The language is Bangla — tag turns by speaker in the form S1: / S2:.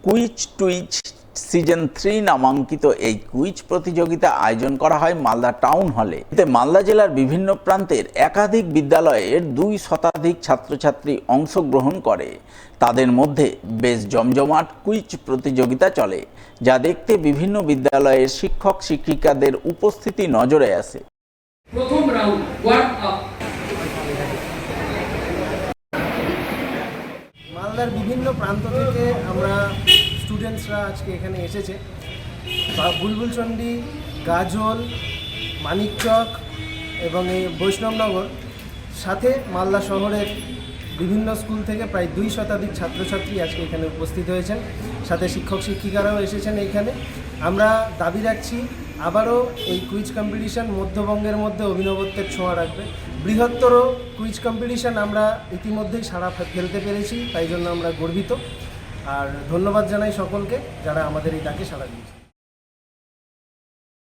S1: কুইজ টুইজ সিজন 3 নামাঙ্কিত এই কুইজ প্রতিযোগিতা আয়োজন করা হয় মালদা টাউন হলে। এতে মালদা জেলার বিভিন্ন প্রান্তের একাধিক বিদ্যালয়ের 2 শতাধিক ছাত্রছাত্রী অংশগ্রহণ করে। তাদের মধ্যে বেশ জমজমাট কুইজ প্রতিযোগিতা চলে, যা দেখতে বিভিন্ন বিদ্যালয়ের শিক্ষক শিক্ষিকাদের উপস্থিতি নজরে আসে।
S2: প্রথম রাউন্ড ওয়ার্ম আপ।
S3: মালদার বিভিন্ন প্রান্ত থেকে আমরা স্টুডেন্টসরা আজকে এখানে এসেছে। বুলবুলচন্ডী, গাজল, মানিকচক এবং এই বৈষ্ণবনগর, সাথে মালদা শহরের বিভিন্ন স্কুল থেকে প্রায় 2 শতাধিক ছাত্রছাত্রী আজকে এখানে উপস্থিত হয়েছেন। সাথে শিক্ষক শিক্ষিকারাও এসেছেন এইখানে। আমরা দাবি রাখছি আবারও এই কুইজ কম্পিটিশান মধ্যবঙ্গের মধ্যে অভিনবত্বের ছোঁয়া রাখবে। বৃহত্তর কুইজ কম্পিটিশান আমরা ইতিমধ্যেই সাড়া ফেলতে পেরেছি, তাই জন্য আমরা গর্বিত। আর ধন্যবাদ জানাই সকলকে যারা আমাদের এই ডাকে সাড়া দিয়েছে।